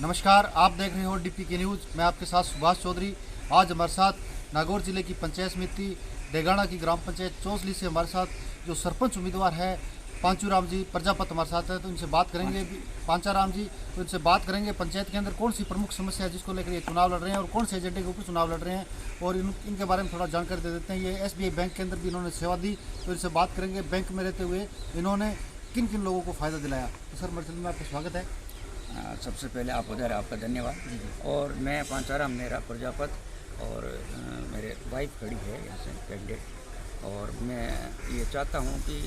नमस्कार, आप देख रहे हो डीपी के न्यूज़। मैं आपके साथ सुभाष चौधरी। आज हमारे साथ नागौर जिले की पंचायत समिति डेगाना की ग्राम पंचायत चौसली से हमारे साथ जो सरपंच उम्मीदवार है पांचूराम जी प्रजापत हमारे साथ है, तो इनसे बात करेंगे। पांचाराम जी, तो इनसे बात करेंगे पंचायत के अंदर कौन सी प्रमुख समस्या है जिसको लेकर ये चुनाव लड़ रहे हैं और कौन से एजेंडे के ऊपर चुनाव लड़ रहे हैं, और इनके बारे में थोड़ा जानकारी दे देते हैं। ये SBI बैंक के अंदर भी इन्होंने सेवा दी, तो इनसे बात करेंगे बैंक में रहते हुए इन्होंने किन किन लोगों को फ़ायदा दिलाया। तो सर, मर्चल में आपका स्वागत है। सबसे पहले आप उधर आपका धन्यवाद। और मैं पांचाराम मेरा प्रजापत और मेरे वाइफ खड़ी है यहाँ से कैंडिडेट। और मैं ये चाहता हूँ कि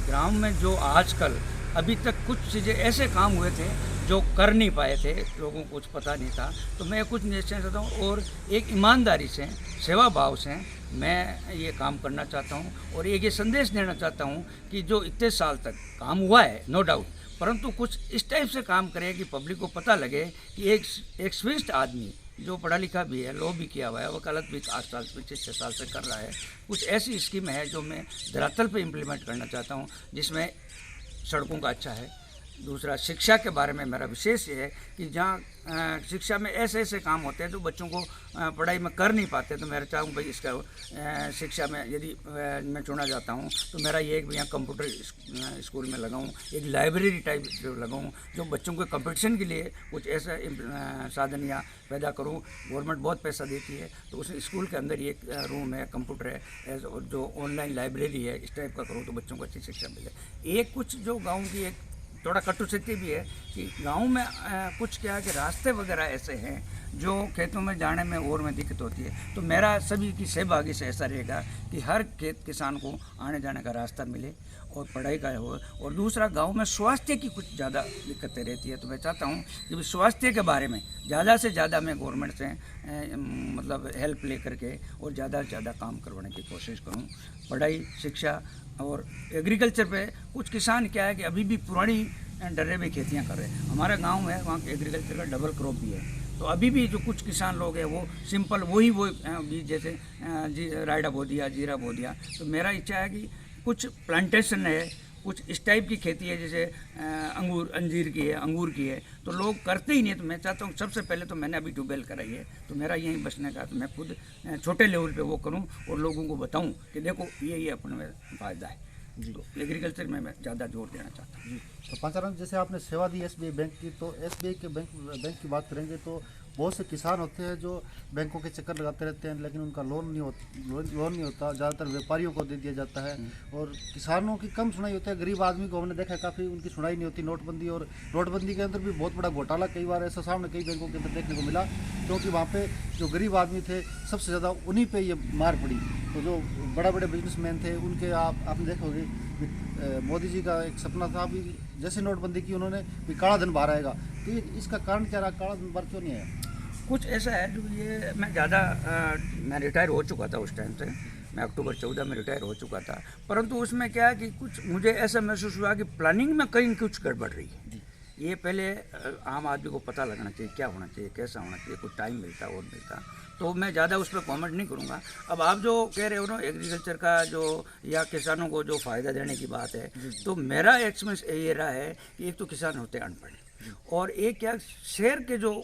ग्राम में जो आजकल अभी तक कुछ चीज़ें ऐसे काम हुए थे जो कर नहीं पाए थे, लोगों को कुछ पता नहीं था, तो मैं कुछ निश्चय चाहता हूँ और एक ईमानदारी से, सेवा भाव से मैं ये काम करना चाहता हूँ। और एक ये संदेश देना चाहता हूँ कि जो इतने साल तक काम हुआ है नो डाउट, परंतु कुछ इस टाइप से काम करें कि पब्लिक को पता लगे कि एक स्विफ्ट आदमी जो पढ़ा लिखा भी है, लॉ भी किया हुआ है, वकालत भी 8 साल पीछे 6 साल से कर रहा है। कुछ ऐसी स्कीम है जो मैं धरातल पे इम्प्लीमेंट करना चाहता हूँ, जिसमें सड़कों का अच्छा है। दूसरा, शिक्षा के बारे में मेरा विशेष ये है कि जहाँ शिक्षा में ऐसे ऐसे काम होते हैं जो बच्चों को पढ़ाई में कर नहीं पाते, तो मैं चाहूँ भाई इसका शिक्षा में यदि मैं चुना जाता हूँ तो मेरा ये एक यहाँ कंप्यूटर स्कूल में लगाऊँ, एक लाइब्रेरी टाइप लगाऊँ जो बच्चों के कंपटीशन के लिए कुछ ऐसा साधन या पैदा करूँ। गवर्नमेंट बहुत पैसा देती है, तो उस स्कूल के अंदर एक रूम है, कंप्यूटर है, जो ऑनलाइन लाइब्रेरी है, इस टाइप का करूँ तो बच्चों को अच्छी शिक्षा मिले। एक कुछ जो गाँव की एक थोड़ा कटु सत्य भी है कि गांव में कुछ क्या है कि रास्ते वगैरह ऐसे हैं जो खेतों में जाने में और में दिक्कत होती है। तो मेरा सभी की सहभागी से ऐसा रहेगा कि हर खेत किसान को आने जाने का रास्ता मिले और पढ़ाई का हो। और दूसरा, गांव में स्वास्थ्य की कुछ ज़्यादा दिक्कतें रहती है, तो मैं चाहता हूं कि स्वास्थ्य के बारे में ज़्यादा से ज़्यादा मैं गवर्नमेंट से मतलब हेल्प ले करके और ज़्यादा से ज़्यादा काम करवाने की कोशिश करूं। पढ़ाई, शिक्षा और एग्रीकल्चर पे कुछ किसान क्या है कि अभी भी पुरानी डरे में खेतियाँ कर रहे हैं। हमारा गाँव है, वहाँ एग्रीकल्चर का डबल क्रॉप भी है, तो अभी भी जो कुछ किसान लोग हैं वो सिंपल वही बीज जैसे रायडा बो दिया, जीरा बो दिया। तो मेरा इच्छा है कि कुछ प्लांटेशन है, कुछ इस टाइप की खेती है जैसे अंजीर की है, अंगूर की है, तो लोग करते ही नहीं। तो मैं चाहता हूँ सबसे पहले तो मैंने अभी ट्यूबवेल कराई है, तो मेरा यहीं बचने का, तो मैं खुद छोटे लेवल पे वो करूँ और लोगों को बताऊँ कि देखो ये अपने में फ़ायदा है जी। तो एग्रीकल्चर में मैं ज़्यादा जोर देना चाहता हूँ जी। तो पांचाराम, जैसे आपने सेवा दी SBI बैंक की, तो SBI के बैंक की बात करेंगे तो बहुत से किसान होते हैं जो बैंकों के चक्कर लगाते रहते हैं, लेकिन उनका लोन नहीं होता। ज़्यादातर व्यापारियों को दे दिया जाता है और किसानों की कम सुनाई होती है। गरीब आदमी को हमने देखा है काफ़ी उनकी सुनाई नहीं होती। नोटबंदी के अंदर भी बहुत बड़ा घोटाला कई बार ऐसा सामने कई बैंकों के अंदर देखने को मिला, क्योंकि वहाँ पे जो गरीब आदमी थे सबसे ज़्यादा उन्हीं पर ये मार पड़ी। तो जो बड़े बिजनेसमैन थे उनके आपने देखोगे मोदी जी का एक सपना था भी, जैसे नोटबंदी की उन्होंने भी काला धन बाहर आएगा, तो ये इसका कारण क्या रहा? काला धन बाहर क्यों नहीं आया? कुछ ऐसा है जो ये मैं रिटायर हो चुका था उस टाइम से, मैं अक्टूबर 14 में रिटायर हो चुका था, परंतु उसमें क्या है कि कुछ मुझे ऐसा महसूस हुआ कि प्लानिंग में कहीं कुछ गड़बड़ रही है। ये पहले आम आदमी को पता लगना चाहिए क्या होना चाहिए, कैसा होना चाहिए, कुछ टाइम मिलता और मिलता। तो मैं ज़्यादा उस पर कॉमेंट नहीं करूँगा। अब आप जो कह रहे हो ना एग्रीकल्चर का जो या किसानों को जो फ़ायदा देने की बात है, तो मेरा एक्सपीरियंस ये रहा है कि एक तो किसान होते हैं अनपढ़, और एक क्या शहर के जो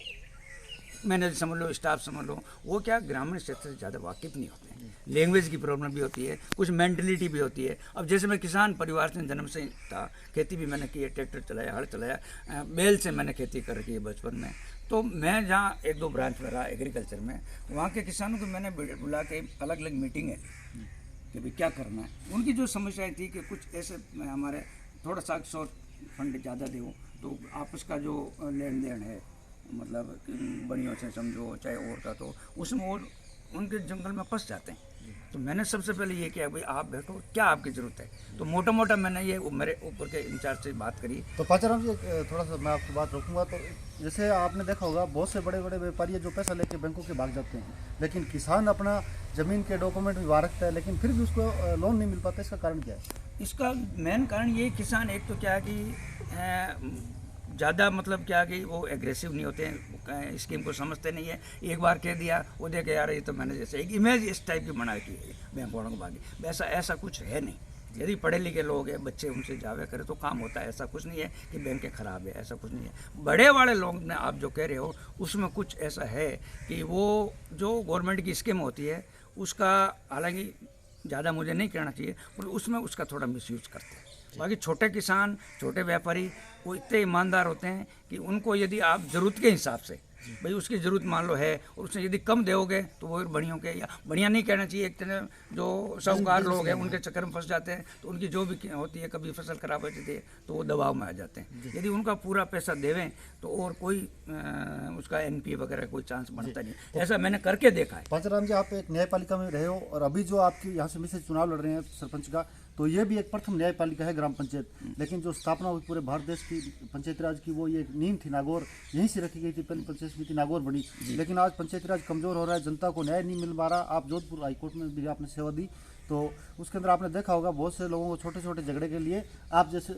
मैनेजर समझ लो, स्टाफ समझ लो, वो क्या ग्रामीण क्षेत्र से ज़्यादा वाकिफ़ नहीं होते हैं। लैंग्वेज की प्रॉब्लम भी होती है, कुछ मेंटलिटी भी होती है। अब जैसे मैं किसान परिवार से जन्म से था, खेती भी मैंने की है, ट्रैक्टर चलाया, हल चलाया, बैल से मैंने खेती कर रखी है बचपन में। तो मैं जहाँ 1-2 ब्रांच में रहा एग्रीकल्चर में, वहाँ के किसानों को मैंने बुला के अलग अलग मीटिंग है कि भाई क्या करना है। उनकी जो समस्याएँ थी कि कुछ ऐसे हमारे थोड़ा सा शॉर्ट फंड ज़्यादा दो, तो आपस का जो लेन देन है, मतलब बनियों से समझो चाहे और का, तो उसमें और उनके जंगल में फंस जाते हैं। तो मैंने सबसे पहले ये किया भाई आप बैठो, क्या आपकी ज़रूरत है। तो मोटा मैंने ये मेरे ऊपर के इंचार्ज से बात करी। तो पांचाराम जी, थोड़ा सा मैं आपकी बात रोकूंगा। तो जैसे आपने देखा होगा बहुत से बड़े व्यापारी जो पैसा लेके बैंकों के भाग जाते हैं, लेकिन किसान अपना ज़मीन के डॉक्यूमेंट भी वहाँ रखता है, लेकिन फिर भी उसको लोन नहीं मिल पाता। इसका कारण क्या है? इसका मेन कारण ये किसान एक तो क्या है कि ज़्यादा मतलब क्या कि वो एग्रेसिव नहीं होते हैं, स्कीम को समझते नहीं है। एक बार कह दिया वो देखे यार ये तो मैंने जैसे एक इमेज इस टाइप की बना रखी है बैंक वालों को बाकी, वैसा ऐसा कुछ है नहीं। यदि पढ़े लिखे लोग हैं, बच्चे उनसे जावे करें तो काम होता है। ऐसा कुछ नहीं है कि बैंकें ख़राब है, ऐसा कुछ नहीं है। बड़े वाले लोग ने आप जो कह रहे हो उसमें कुछ ऐसा है कि वो जो गवर्नमेंट की स्कीम होती है उसका, हालांकि ज़्यादा मुझे नहीं कहना चाहिए, पर उसमें उसका थोड़ा मिसयूज़ करते हैं। बाकी छोटे किसान, छोटे व्यापारी वो इतने ईमानदार होते हैं कि उनको यदि आप ज़रूरत के हिसाब से, भाई उसकी ज़रूरत मान लो है और उससे यदि कम दोगे तो वो बढ़ियों के, या बढ़िया नहीं कहना चाहिए, एक तरह जो साहूकार लोग हैं उनके चक्कर में फंस जाते हैं, तो उनकी जो भी होती है, कभी फसल खराब हो जाती है तो वो दबाव में आ जाते हैं। यदि उनका पूरा पैसा देवें तो और कोई उसका NPA वगैरह कोई चांस बनता नहीं। ऐसा मैंने करके देखा है। पांचाराम जी, आप एक न्यायपालिका में रहे हो और अभी जो आपकी यहाँ से मिसेज चुनाव लड़ रहे हैं सरपंच का, तो ये भी एक प्रथम न्यायपालिका है, ग्राम पंचायत। लेकिन जो स्थापना हुई पूरे भारत देश की पंचायती राज की, वो ये नींव थी नागौर, यहीं से रखी गई थी। पहली पंचायत समिति नागौर बनी, लेकिन आज पंचायती राज कमजोर हो रहा है, जनता को न्याय नहीं मिल पा रहा। आप जोधपुर हाईकोर्ट में भी आपने सेवा दी, तो उसके अंदर आपने देखा होगा बहुत से लोगों को छोटे छोटे झगड़े के लिए आप जैसे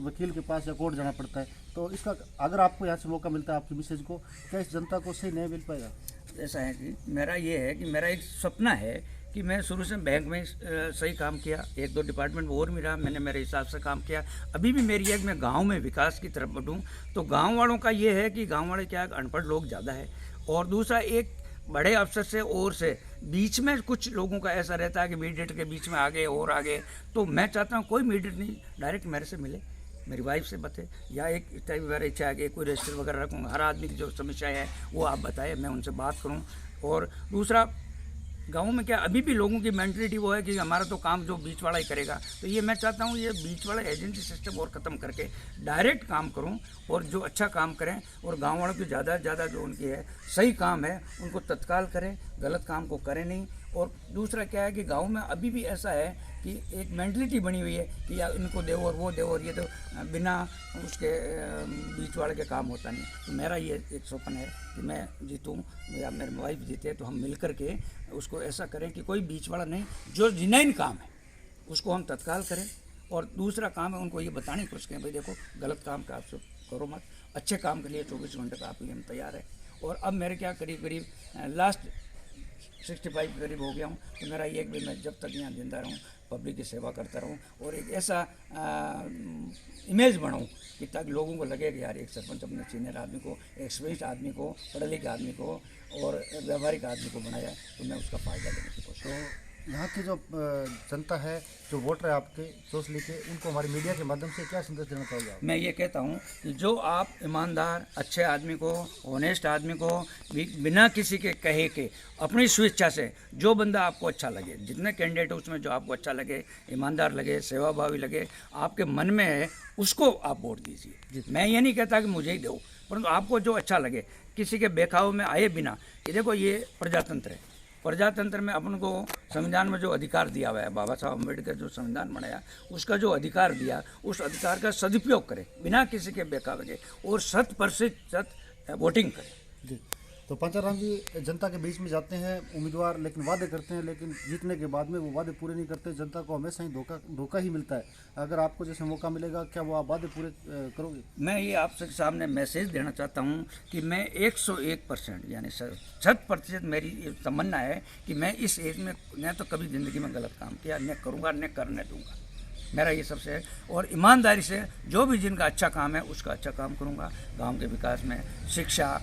वकील के पास या कोर्ट जाना पड़ता है। तो इसका अगर आपको यहाँ से मौका मिलता है आपकी मिसेज को, क्या इस जनता को सही न्याय मिल पाएगा? ऐसा है कि मेरा ये है कि मेरा एक सपना है कि मैं शुरू से बैंक में सही काम किया, 1-2 डिपार्टमेंट में और भी रहा, मैंने मेरे हिसाब से काम किया। अभी भी मेरी एक, मैं गांव में विकास की तरफ बढ़ूं, तो गांव वालों का ये है कि गांव वाले क्या, अनपढ़ लोग ज़्यादा है, और दूसरा एक बड़े अफसर से और से बीच में कुछ लोगों का ऐसा रहता है कि मीडिएटर के बीच में आगे और आगे। तो मैं चाहता हूँ कोई मीडिएटर नहीं, डायरेक्ट मेरे से मिले, मेरी वाइफ से बते, या एक टाइप मेरा इच्छा है कि कोई रजिस्टर वगैरह रखूँगा, हर आदमी की जो समस्या है वो आप बताएं, मैं उनसे बात करूँ। और दूसरा, गाँव में क्या अभी भी लोगों की मेंटलिटी वो है कि हमारा तो काम जो बीच वाला ही करेगा। तो ये मैं चाहता हूँ ये बीच वाला एजेंसी सिस्टम और ख़त्म करके डायरेक्ट काम करूँ, और जो अच्छा काम करें, और गाँव वालों की ज़्यादा से ज़्यादा जो उनकी है सही काम है उनको तत्काल करें, गलत काम को करें नहीं। और दूसरा क्या है कि गांव में अभी भी ऐसा है कि एक मेंटलिटी बनी हुई है कि या इनको दो और वो दो, और ये तो बिना उसके बीच वाले के काम होता नहीं। तो मेरा ये एक सपना है कि मैं जीतूँ या मेरे वाइफ जीते, तो हम मिल कर के उसको ऐसा करें कि कोई बीच वाला नहीं, जो जिन्हें काम है उसको हम तत्काल करें। और दूसरा काम है उनको ये बताने की कोशिश करें, भाई देखो गलत काम का आप करो मत, अच्छे काम के लिए 24 घंटे का आपके लिए हम तैयार है। और अब मेरे क्या करीब लास्ट 65 करीब हो गया हूँ, तो मेरा ये भी मैं जब तक यहाँ जिंदा रहूँ पब्लिक की सेवा करता रहूँ, और एक ऐसा इमेज बनाऊँ कि ताकि लोगों को लगे कि यार एक सरपंच अपने सीनियर आदमी को, एक्सपीरियंस आदमी को, पढ़े लिखे आदमी को और व्यवहारिक आदमी को बनाया, तो मैं उसका फ़ायदा लेने की कोशिश करूँ। यहाँ की जो जनता है, जो वोटर है आपके सोच लेके, उनको हमारी मीडिया के माध्यम से क्या संदेश देना चाहोगे आप? मैं ये कहता हूँ कि जो आप ईमानदार अच्छे आदमी को, ऑनेस्ट आदमी को, बिना किसी के कहे के अपनी स्वेच्छा से जो बंदा आपको अच्छा लगे, जितने कैंडिडेट उसमें जो आपको अच्छा लगे, ईमानदार लगे, सेवाभावी लगे, आपके मन में है, उसको आप वोट दीजिए। मैं ये नहीं कहता कि मुझे ही दो, परंतु आपको जो अच्छा लगे, किसी के बेखाव में आए बिना। कि देखो ये प्रजातंत्र है, प्रजातंत्र में अपन को संविधान में जो अधिकार दिया हुआ है, बाबा साहब अम्बेडकर जो संविधान बनाया, उसका जो अधिकार दिया, उस अधिकार का सदुपयोग करें बिना किसी के बेखाव के, और 100% वोटिंग करें। जी, तो पांचाराम जी जनता के बीच में जाते हैं उम्मीदवार, लेकिन वादे करते हैं, लेकिन जीतने के बाद में वो वादे पूरे नहीं करते। जनता को हमेशा ही धोखा ही मिलता है। अगर आपको जैसे मौका मिलेगा, क्या वो आप वादे पूरे करोगे? मैं ये आपसे सामने मैसेज देना चाहता हूँ कि मैं 101% यानी 100% मेरी ये तमन्ना है कि मैं इस एज में न तो कभी ज़िंदगी में गलत काम किया, न करूँगा, न करने दूँगा। मेरा ये सबसे है, और ईमानदारी से जो भी जिनका अच्छा काम है उसका अच्छा काम करूँगा। गाँव के विकास में, शिक्षा,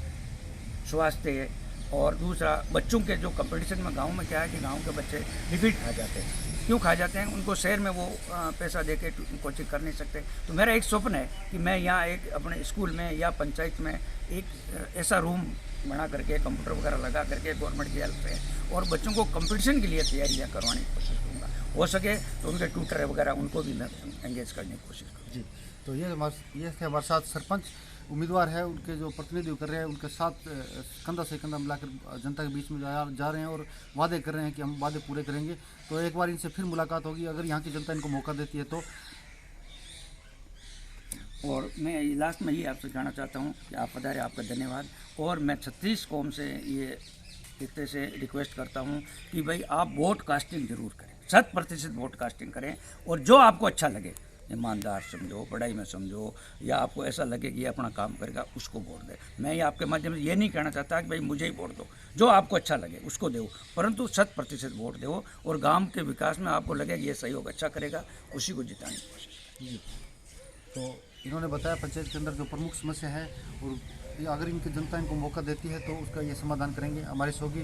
स्वास्थ्य, और दूसरा बच्चों के जो कंपटीशन में, गांव में क्या है कि गांव के बच्चे डिफीट खा जाते हैं। क्यों खा जाते हैं? उनको शहर में वो पैसा दे के कोचिंग कर नहीं सकते। तो मेरा एक स्वप्न है कि मैं यहाँ एक अपने स्कूल में या पंचायत में एक ऐसा रूम बना करके, कंप्यूटर वगैरह लगा करके गवर्नमेंट की हेल्प से, और बच्चों को कंपटीशन के लिए तैयारियाँ करवाने की कोशिश करूँगा। हो सके तो उनके ट्यूटर वगैरह उनको भी मैं एंगेज करने की कोशिश करूँगा। जी, तो ये थे हमारे साथ सरपंच उम्मीदवार है, उनके जो प्रतिनिधि कर रहे हैं, उनके साथ कंधा से कंधा मिलाकर जनता के बीच में जा रहे हैं और वादे कर रहे हैं कि हम वादे पूरे करेंगे। तो एक बार इनसे फिर मुलाकात होगी अगर यहाँ की जनता इनको मौका देती है तो। और मैं लास्ट में ये आपसे कहना चाहता हूँ कि आप पधारे, आपका धन्यवाद। और मैं 36 कौम से ये एक तरह से रिक्वेस्ट करता हूँ कि भाई आप वोट कास्टिंग जरूर करें, 100% वोट कास्टिंग करें, और जो आपको अच्छा लगे ईमानदार समझो, पढ़ाई में समझो, या आपको ऐसा लगे कि ये अपना काम करेगा, उसको वोट दे। मैं ये आपके माध्यम से ये नहीं कहना चाहता कि भाई मुझे ही वोट दो, जो आपको अच्छा लगे उसको दो, परंतु 100% वोट दो और गांव के विकास में आपको लगे कि ये सहयोग अच्छा करेगा, उसी को जिताने की कोशिश करें। जी। तो इन्होंने बताया पंचायत के अंदर जो प्रमुख समस्या है और ये अगर इनकी जनता इनको मौका देती है तो उसका ये समाधान करेंगे। हमारे सहयोगी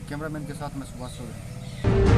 कैमरामैन के साथ मैं सुभाष चौधरी।